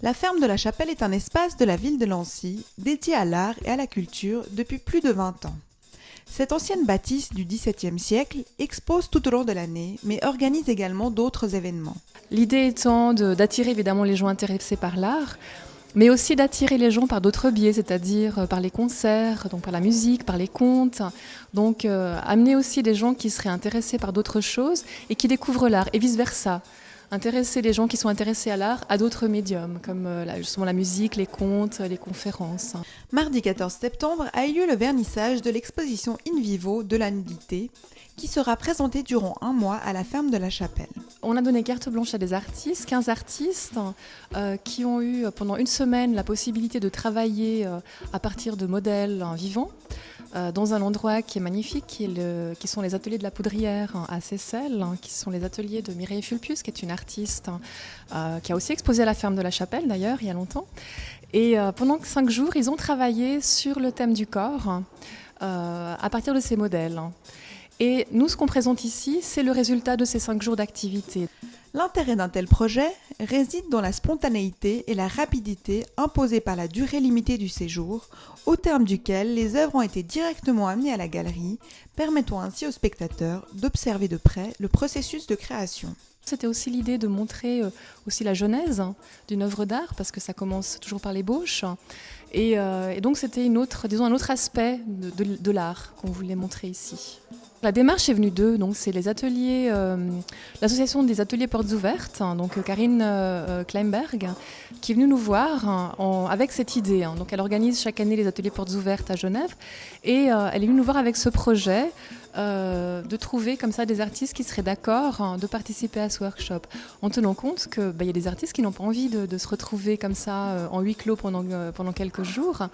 La ferme de la Chapelle est un espace de la ville de Nancy dédié à l'art et à la culture depuis plus de 20 ans. Cette ancienne bâtisse du XVIIe siècle expose tout au long de l'année, mais organise également d'autres événements. L'idée étant d'attirer évidemment les gens intéressés par l'art, mais aussi d'attirer les gens par d'autres biais, c'est-à-dire par les concerts, donc par la musique, par les contes. Donc amener aussi des gens qui seraient intéressés par d'autres choses et qui découvrent l'art, et vice-versa. Intéresser les gens qui sont intéressés à l'art à d'autres médiums, comme justement la musique, les contes, les conférences. Mardi 14 septembre a eu lieu le vernissage de l'exposition In Vivo de la nudité, qui sera présentée durant un mois à la ferme de la Chapelle. On a donné carte blanche à des artistes, 15 artistes, qui ont eu pendant une semaine la possibilité de travailler à partir de modèles vivants, dans un endroit qui est magnifique, qui sont les ateliers de la Poudrière à Seyssel, qui sont les ateliers de Mireille Fulpius, qui est une artiste qui a aussi exposé à la ferme de la Chapelle d'ailleurs il y a longtemps. Et pendant 5 jours, ils ont travaillé sur le thème du corps à partir de ces modèles. Et nous, ce qu'on présente ici, c'est le résultat de ces 5 jours d'activité. L'intérêt d'un tel projet réside dans la spontanéité et la rapidité imposées par la durée limitée du séjour, au terme duquel les œuvres ont été directement amenées à la galerie, permettant ainsi aux spectateurs d'observer de près le processus de création. C'était aussi l'idée de montrer aussi la genèse d'une œuvre d'art, parce que ça commence toujours par l'ébauche. Et donc c'était un autre aspect de l'art qu'on voulait montrer ici. La démarche est venue d'eux, donc c'est les ateliers, l'association des ateliers Portes Ouvertes, donc Karine Kleinberg, qui est venue nous voir avec cette idée. Donc elle organise chaque année les ateliers Portes Ouvertes à Genève, et elle est venue nous voir avec ce projet de trouver comme ça des artistes qui seraient d'accord de participer à ce workshop, en tenant compte qu'il y a des artistes qui n'ont pas envie de se retrouver comme ça en huis clos pendant quelques jours.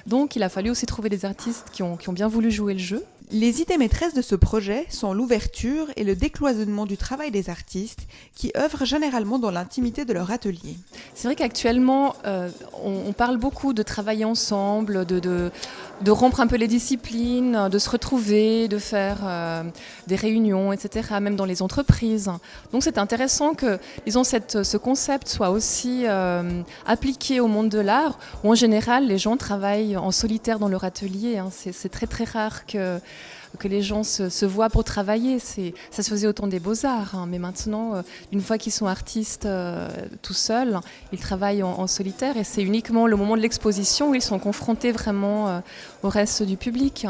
Donc il a fallu aussi trouver des artistes qui ont bien voulu jouer le jeu. Les idées maîtresses de ce projet sont l'ouverture et le décloisonnement du travail des artistes qui œuvrent généralement dans l'intimité de leur atelier. C'est vrai qu'actuellement, on parle beaucoup de travailler ensemble, de rompre un peu les disciplines, de se retrouver, de faire des réunions, etc., même dans les entreprises. Donc c'est intéressant que, disons, ce concept soit aussi appliqué au monde de l'art, où en général les gens travaillent en solitaire dans leur atelier. C'est très très rare que les gens se voient pour travailler. Ça se faisait au temps des Beaux-Arts, mais maintenant, une fois qu'ils sont artistes tout seuls, ils travaillent en solitaire, et c'est uniquement le moment de l'exposition où ils sont confrontés vraiment au reste du public.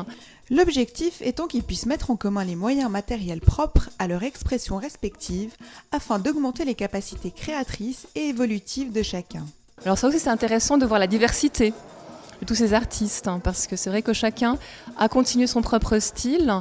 L'objectif étant qu'ils puissent mettre en commun les moyens matériels propres à leur expression respective afin d'augmenter les capacités créatrices et évolutives de chacun. Alors ça aussi, c'est intéressant de voir la diversité de tous ces artistes, parce que c'est vrai que chacun a continué son propre style.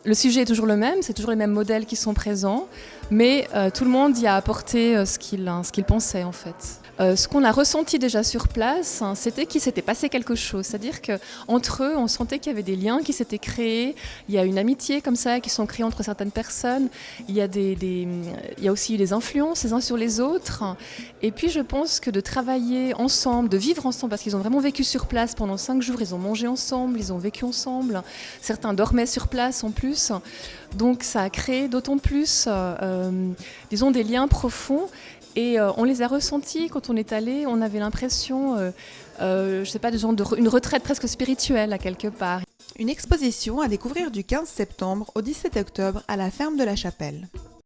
Le sujet est toujours le même, c'est toujours les mêmes modèles qui sont présents, mais tout le monde y a apporté ce qu'il pensait en fait. Ce qu'on a ressenti déjà sur place, c'était qu'il s'était passé quelque chose. C'est-à-dire qu'entre eux, on sentait qu'il y avait des liens qui s'étaient créés. Il y a une amitié comme ça qui sont créées entre certaines personnes. Il y a aussi eu des influences les uns sur les autres. Et puis je pense que de travailler ensemble, de vivre ensemble, parce qu'ils ont vraiment vécu sur place pendant 5 jours, ils ont mangé ensemble, ils ont vécu ensemble. Certains dormaient sur place en plus. Donc ça a créé d'autant plus, disons, des liens profonds. Et on les a ressentis quand on est allé, on avait l'impression, je sais pas, une retraite presque spirituelle à quelque part. Une exposition à découvrir du 15 septembre au 17 octobre à la ferme de la Chapelle.